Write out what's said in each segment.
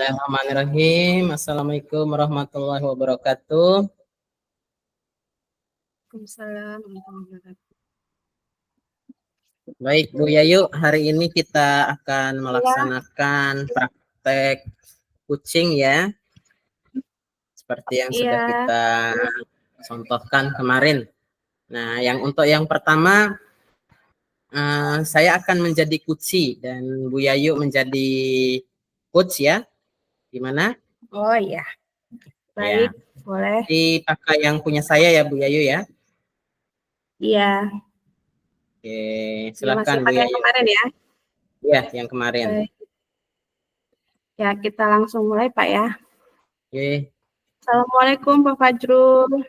Bismillahirrahmanirrahim. Assalamualaikum warahmatullahi wabarakatuh. Waalaikumsalam warahmatullahi wabarakatuh. Baik, Bu Yayu, hari ini kita akan melaksanakan praktek kucing ya, seperti yang sudah kita contohkan kemarin. Nah, untuk yang pertama, saya akan menjadi kuci dan Bu Yayu menjadi coach ya. Gimana? Oh iya, baik, boleh. Dipakai yang punya saya ya, Bu Yayu ya. Iya. Oke, Masih silakan Bu pakai yang Yayu. kemarin ya? Iya, yang kemarin. Baik. Ya, kita langsung mulai Pak ya. Oke. Assalamualaikum Pak Fajrul.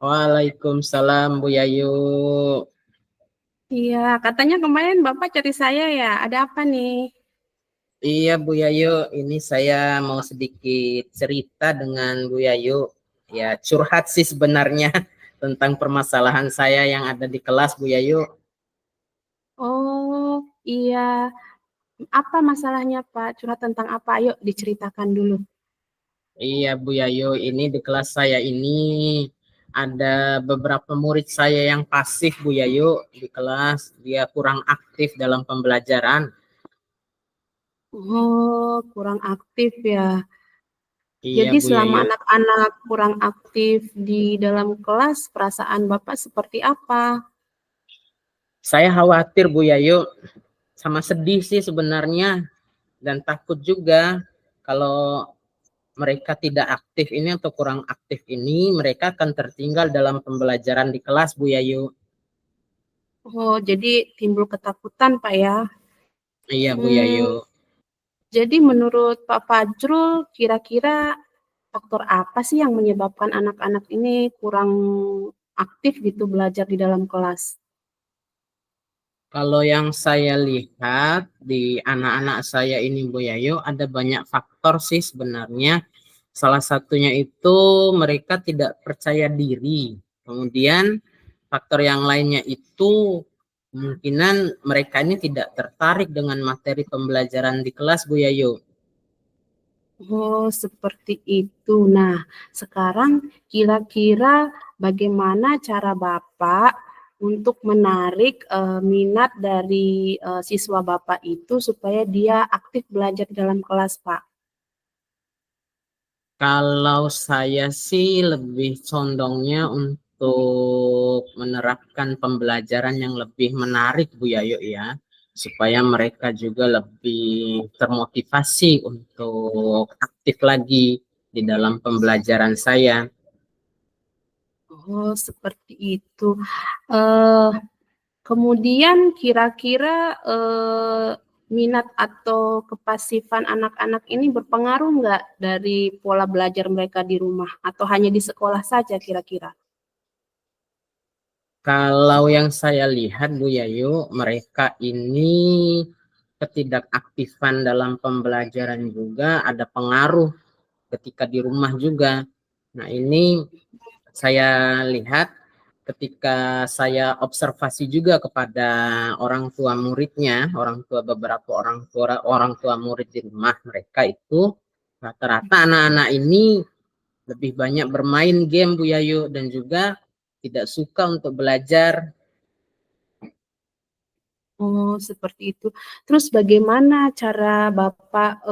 Waalaikumsalam Bu Yayu. Iya, katanya kemarin Bapak cari saya ya. Ada apa nih? Iya Bu Yayu, ini saya mau sedikit cerita dengan Bu Yayu. Ya, curhat sih sebenarnya tentang permasalahan saya yang ada di kelas Bu Yayu. Oh, iya. Apa masalahnya Pak? Curhat tentang apa? Ayo diceritakan dulu. Iya Bu Yayu, ini di kelas saya ini ada beberapa murid saya yang pasif Bu Yayu di kelas. Dia kurang aktif dalam pembelajaran. Oh, kurang aktif ya. Iya Jadi Bu selama Yayu. anak-anak kurang aktif di dalam kelas, perasaan Bapak seperti apa? Saya khawatir Bu Yayu, sama sedih sih sebenarnya, dan takut juga kalau mereka tidak aktif ini atau kurang aktif ini, mereka akan tertinggal dalam pembelajaran di kelas Bu Yayu. Oh, jadi timbul ketakutan Pak ya. Iya Bu Yayu. Jadi menurut Pak Fajrul, kira-kira faktor apa sih yang menyebabkan anak-anak ini kurang aktif gitu belajar di dalam kelas? Kalau yang saya lihat di anak-anak saya ini Bu Yayu, ada banyak faktor sih sebenarnya. Salah satunya itu mereka tidak percaya diri. Kemudian faktor yang lainnya itu kemungkinan mereka ini tidak tertarik dengan materi pembelajaran di kelas Bu Yayu. Oh, seperti itu. Nah, sekarang kira-kira bagaimana cara Bapak untuk menarik minat dari siswa Bapak itu supaya dia aktif belajar di dalam kelas, Pak? Kalau saya sih lebih condongnya untuk menerapkan pembelajaran yang lebih menarik Bu Yayu ya, supaya mereka juga lebih termotivasi untuk aktif lagi di dalam pembelajaran saya. Oh, seperti itu. Eh, Kemudian kira-kira minat atau kepasifan anak-anak ini berpengaruh nggak dari pola belajar mereka di rumah atau hanya di sekolah saja kira-kira? Kalau yang saya lihat Bu Yayu, mereka ini ketidakaktifan dalam pembelajaran juga ada pengaruh ketika di rumah juga. Nah, ini saya lihat ketika saya observasi juga kepada orang tua muridnya, beberapa orang tua murid di rumah mereka itu rata-rata anak-anak ini lebih banyak bermain game Bu Yayu dan juga tidak suka untuk belajar. Oh, seperti itu. Terus bagaimana cara Bapak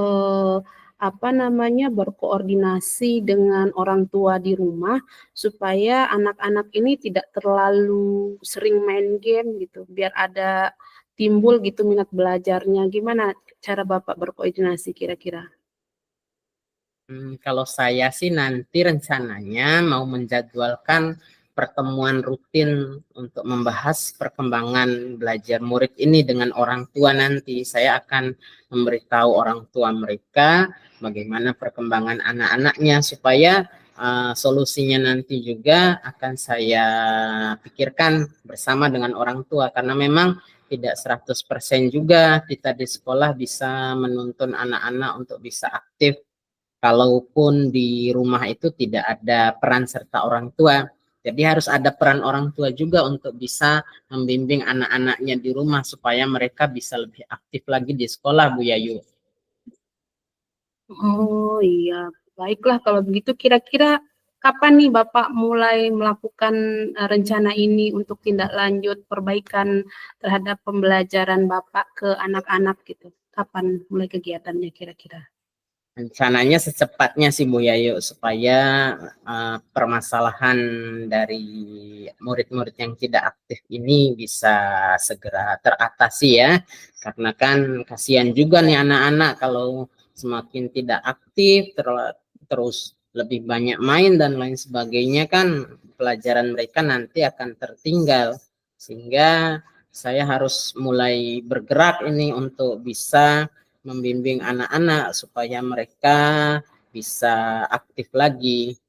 berkoordinasi dengan orang tua di rumah supaya anak-anak ini tidak terlalu sering main game gitu, biar ada timbul gitu minat belajarnya. Gimana cara Bapak berkoordinasi kira-kira? Kalau saya sih nanti rencananya mau menjadwalkan pertemuan rutin untuk membahas perkembangan belajar murid ini dengan orang tua nanti. Saya akan memberitahu orang tua mereka bagaimana perkembangan anak-anaknya supaya solusinya nanti juga akan saya pikirkan bersama dengan orang tua karena memang tidak 100% juga kita di sekolah bisa menuntun anak-anak untuk bisa aktif kalaupun di rumah itu tidak ada peran serta orang tua. Jadi harus ada peran orang tua juga untuk bisa membimbing anak-anaknya di rumah supaya mereka bisa lebih aktif lagi di sekolah Bu Yayu. Oh iya, baiklah kalau begitu kira-kira kapan nih Bapak mulai melakukan rencana ini untuk tindak lanjut perbaikan terhadap pembelajaran Bapak ke anak-anak gitu? Kapan mulai kegiatannya kira-kira? Rencananya secepatnya sih Bu Yayu supaya permasalahan dari murid-murid yang tidak aktif ini bisa segera teratasi ya. Karena kan kasihan juga nih anak-anak kalau semakin tidak aktif terus lebih banyak main dan lain sebagainya kan pelajaran mereka nanti akan tertinggal. Sehingga saya harus mulai bergerak ini untuk bisa membimbing anak-anak supaya mereka bisa aktif lagi.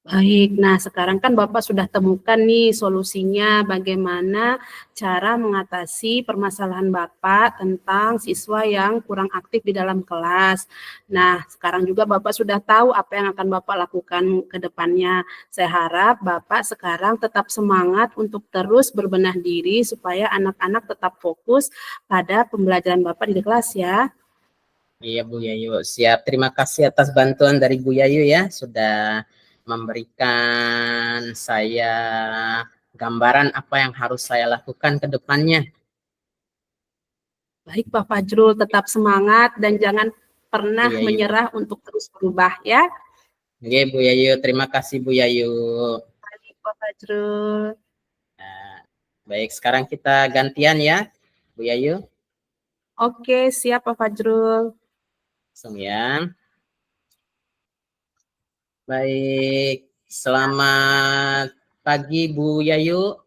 Baik, nah sekarang kan Bapak sudah temukan nih solusinya bagaimana cara mengatasi permasalahan Bapak tentang siswa yang kurang aktif di dalam kelas. Nah, sekarang juga Bapak sudah tahu apa yang akan Bapak lakukan ke depannya. Saya harap Bapak sekarang tetap semangat untuk terus berbenah diri supaya anak-anak tetap fokus pada pembelajaran Bapak di kelas ya. Iya Bu Yayu, siap. Terima kasih atas bantuan dari Bu Yayu ya, sudah memberikan saya gambaran apa yang harus saya lakukan ke depannya. Baik Pak Fajrul, tetap semangat dan jangan Bu pernah Yayu. menyerah untuk terus berubah ya. Oke Bu Yayu, terima kasih Bu Yayu. Baik Pak Fajrul. Nah, baik, sekarang kita gantian ya Bu Yayu. Oke, siap Pak Fajrul. Langsung ya. Baik, selamat pagi Bu Yayu.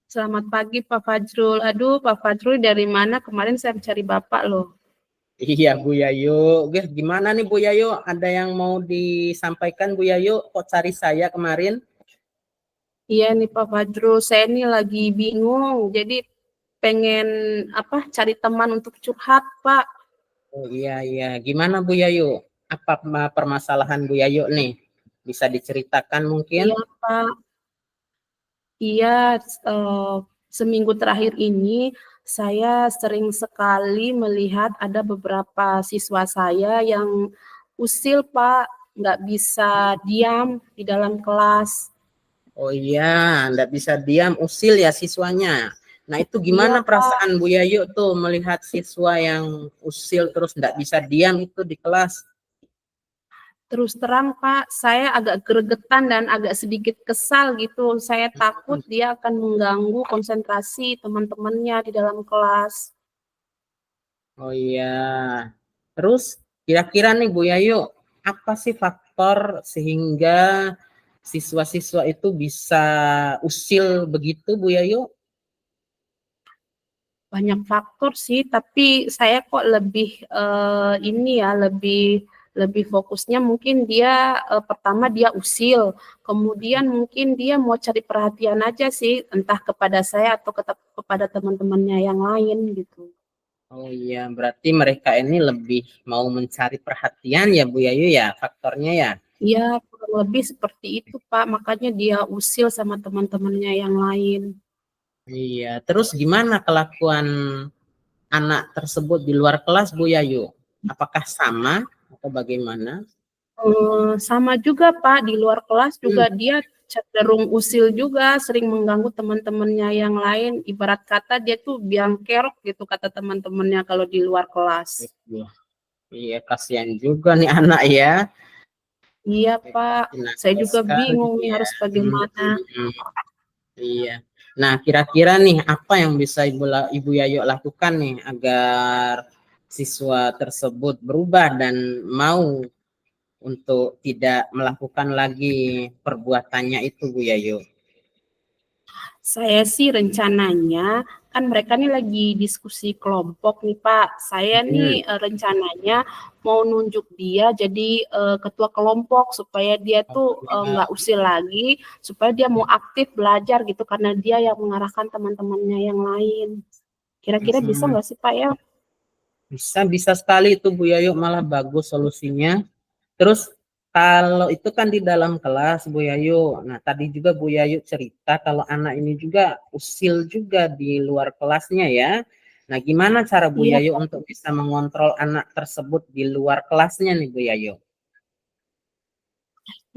Selamat pagi Pak Fajrul. Aduh, Pak Fajrul dari mana? Kemarin saya mencari Bapak loh. Iya Bu Yayu, oke gimana nih Bu Yayu? Ada yang mau disampaikan Bu Yayu? Kok cari saya kemarin? Iya nih Pak Fajrul, saya nih lagi bingung. Jadi pengen cari teman untuk curhat, Pak. Oh iya iya, gimana Bu Yayu? Apa permasalahan Bu Yayu nih? Bisa diceritakan mungkin? Iya, Pak. Iya, eh, seminggu terakhir ini saya sering sekali melihat ada beberapa siswa saya yang usil, Pak, nggak bisa diam di dalam kelas. Oh iya, nggak bisa diam, usil ya siswanya. Nah itu Iya, gimana Pak. perasaan Bu Yayu tuh melihat siswa yang usil terus nggak bisa diam itu di kelas? Terus terang, Pak, saya agak gregetan dan agak sedikit kesal gitu. Saya takut dia akan mengganggu konsentrasi teman-temannya di dalam kelas. Oh iya. Terus kira-kira nih Bu Yayu, apa sih faktor sehingga siswa-siswa itu bisa usil begitu Bu Yayu? Banyak faktor sih, tapi saya kok lebih lebih lebih fokusnya mungkin dia pertama dia usil, kemudian mungkin dia mau cari perhatian aja sih, entah kepada saya atau kepada teman-temannya yang lain gitu. Oh iya, berarti mereka ini lebih mau mencari perhatian ya Bu Yayu ya, faktornya ya. Iya, kurang lebih seperti itu, Pak. Makanya dia usil sama teman-temannya yang lain. Iya, terus gimana kelakuan anak tersebut di luar kelas Bu Yayu? Apakah sama atau bagaimana? Sama juga, Pak. Di luar kelas juga Hmm. dia cenderung usil juga, sering mengganggu teman-temannya yang lain. Ibarat kata dia tuh biang kerok gitu kata teman-temannya kalau di luar kelas. Iya, kasihan juga nih anak ya. Iya, Pak. Pasti Saya nakal juga sekali bingung nih ya. harus Hmm, bagaimana. iya. Nah, kira-kira nih apa yang bisa Ibu Yayo lakukan nih agar siswa tersebut berubah dan mau untuk tidak melakukan lagi perbuatannya itu Bu Yayo? Saya sih rencananya, kan mereka nih lagi diskusi kelompok nih Pak. Saya Hmm. nih rencananya mau nunjuk dia jadi ketua kelompok supaya dia tuh nggak usil lagi, supaya dia mau aktif belajar gitu karena dia yang mengarahkan teman-temannya yang lain. Kira-kira bisa Hmm. nggak sih Pak ya? Bisa sekali itu Bu Yayo, malah bagus solusinya. Terus kalau itu kan di dalam kelas Bu Yayu. Nah, tadi juga Bu Yayu cerita kalau anak ini juga usil juga di luar kelasnya ya. Nah, gimana cara Bu Iya. Yayu untuk bisa mengontrol anak tersebut di luar kelasnya nih Bu Yayu?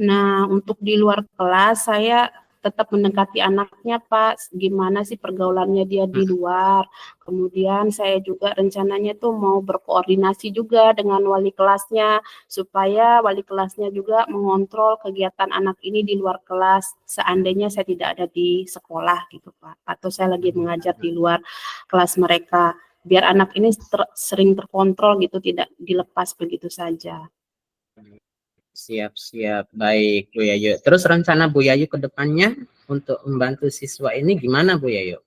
Nah, untuk di luar kelas saya tetap mendekati anaknya, Pak. Gimana sih pergaulannya dia di luar. Kemudian saya juga rencananya tuh mau berkoordinasi juga dengan wali kelasnya supaya wali kelasnya juga mengontrol kegiatan anak ini di luar kelas seandainya saya tidak ada di sekolah gitu, Pak. Atau saya lagi mengajar di luar kelas mereka. Biar anak ini sering terkontrol gitu, tidak dilepas begitu saja. Siap-siap, baik Bu Yayu. Terus rencana Bu Yayu ke depannya untuk membantu siswa ini gimana Bu Yayu?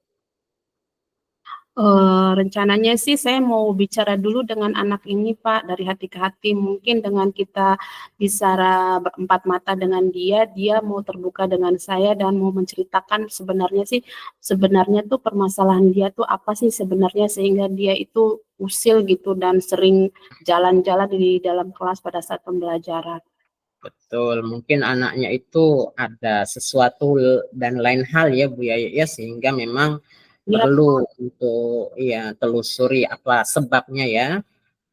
Rencananya sih saya mau bicara dulu dengan anak ini, Pak, dari hati ke hati. Mungkin dengan kita bicara berempat mata dengan dia, dia mau terbuka dengan saya dan mau menceritakan sebenarnya tuh permasalahan dia tuh apa sih sebenarnya sehingga dia itu usil gitu dan sering jalan-jalan di dalam kelas pada saat pembelajaran. Betul, mungkin anaknya itu ada sesuatu dan lain hal ya Bu Yayu ya, sehingga memang Iya, perlu untuk ya telusuri apa sebabnya ya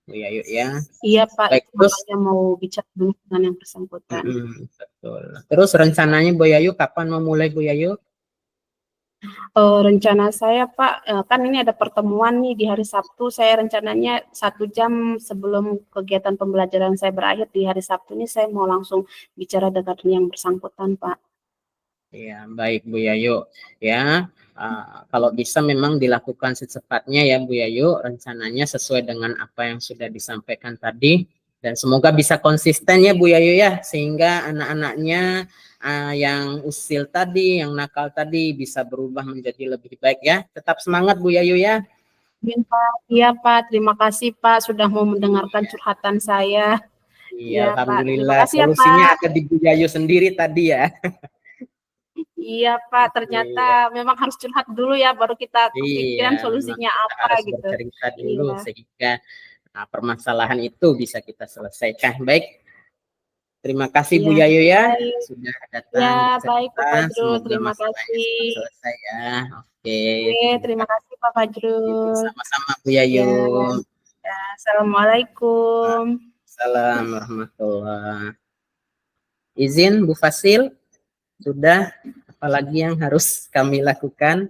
Bu Yayu ya. iya Pak, Baik, itu terus makanya mau bicara dulu dengan yang bersangkutan. betul. Terus rencananya Bu Yayu kapan mau mulai Bu Yayu? Rencana saya Pak, kan ini ada pertemuan nih di hari Sabtu, saya rencananya 1 jam sebelum kegiatan pembelajaran saya berakhir di hari Sabtu ini saya mau langsung bicara dengan yang bersangkutan Pak. Ya, baik Bu Yayu. Ya, kalau bisa memang dilakukan secepatnya ya Bu Yayu, rencananya sesuai dengan apa yang sudah disampaikan tadi. Dan semoga bisa konsisten ya Bu Yayu ya, sehingga anak-anaknya yang usil tadi, yang nakal tadi bisa berubah menjadi lebih baik ya. Tetap semangat Bu Yayu ya. Amin, Pak. Iya Pak, terima kasih Pak sudah mau mendengarkan curhatan saya. Iya, Iya Pak, terima Alhamdulillah. kasih ya Solusinya Pak. ada di Bu Yayu sendiri tadi ya. Iya Pak, ternyata Iya. memang harus curhat dulu ya, baru kita kepikiran Iya, memang solusinya kita apa harus gitu. bercerita dulu Iya, sehingga permasalahan itu bisa kita selesaikan. Baik, terima kasih Bu iya, Yayu ya baik. sudah Ya, datang baik Pak bercerita. Fajrul, Semoga terima masalahnya kasih. cepat selesai ya. Oke, Oke, terima terima kasih. kasih Pak Fajrul. Sama-sama Bu Yayu. Ya, ya, Assalamualaikum. Assalamualaikum warahmatullahi. Izin Bu Fasil, sudah apalagi yang harus kami lakukan?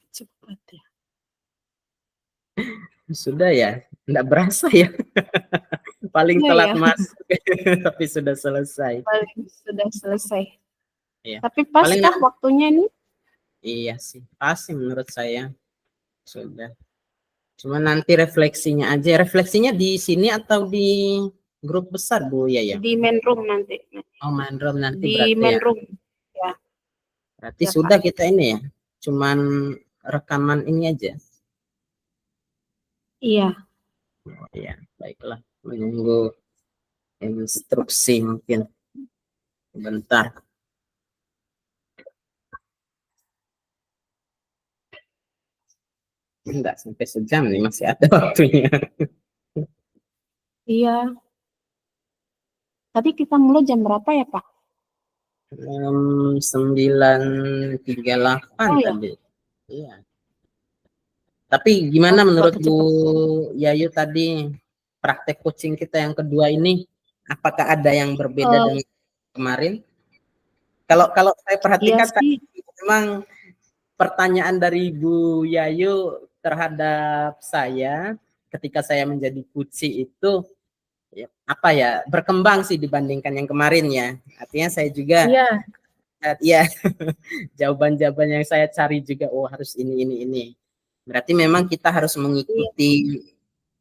Cepat ya. Sudah ya, enggak berasa ya. Paling Iya telat ya, masuk tapi sudah selesai. paling sudah selesai. Iya. Tapi Paling paskah waktunya nih? iya sih, pasti menurut saya sudah. Cuma nanti refleksinya aja. Refleksinya di sini atau di grup besar Bu ya ya? Di main room nanti. Oh, main room nanti Di berarti main ya. room. Ya, Berarti ya sudah Pak. kita ini ya. Cuman rekaman ini aja. Iya. Oh, iya, baiklah. Menunggu instruksi mungkin. Bentar. Enggak sampai sejam nih, masih ada waktunya. Iya. Tadi kita mulai jam berapa ya Pak? 9.38 Oh ya, tadi. Iya. Tapi gimana menurut waktu Bu cepat. Yayu tadi praktek coaching kita yang kedua ini? Apakah ada yang berbeda Eh, dengan kemarin? Kalau kalau saya iya perhatikan tadi sih. memang pertanyaan dari Bu Yayu terhadap saya ketika saya menjadi coach itu ya, apa ya berkembang sih dibandingkan yang kemarin ya. Artinya saya juga Iya, ya jawaban-jawaban yang saya cari juga oh harus ini. Berarti memang kita harus iya,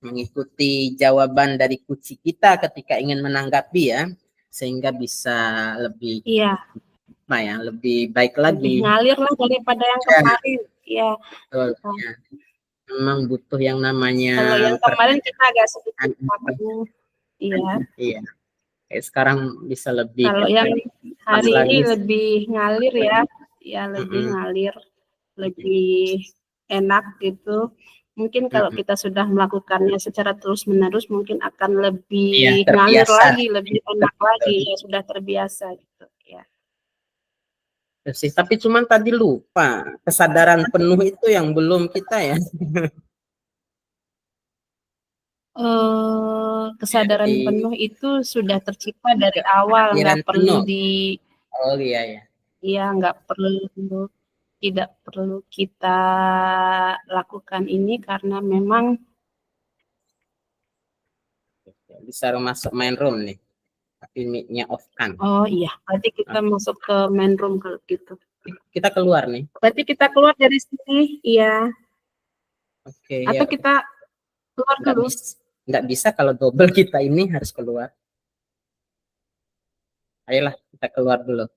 mengikuti jawaban dari kuci kita ketika ingin menanggapi ya, sehingga bisa lebih iya. apa ya, lebih baik Lebih lagi. ngalir lah daripada yang Ya, kemarin. Iya. betul. Ya. Memang butuh yang namanya Kalau yang kemarin kita agak sedikit pertanyaan. kaku. Iya. Iya, kayak sekarang bisa lebih Kalau yang pas hari ini lagi. lebih ngalir ya. Ya lebih Mm-mm. ngalir, lebih enak gitu. Mungkin kalau Mm-mm. kita sudah melakukannya secara terus-menerus mungkin akan Iya, lebih ngalir terbiasa. lagi, lebih enak lagi ya sudah terbiasa gitu ya. sih. Tapi cuman tadi lupa, kesadaran penuh itu yang belum kita ya. Kesadaran Jadi, penuh itu sudah tercipta dari awal, kehadiran nggak perlu penuh. Oh iya ya. nggak perlu, tidak perlu kita lakukan ini karena memang Bisa masuk main room nih. Tapi mic-nya off kan. oh iya, berarti kita masuk ke main room kalau gitu. Kita keluar nih. Berarti kita keluar dari sini, iya. Oke, Atau ya. kita keluar Nggak dulu. bisa, nggak bisa kalau double kita ini harus keluar. Ayolah, kita keluar dulu.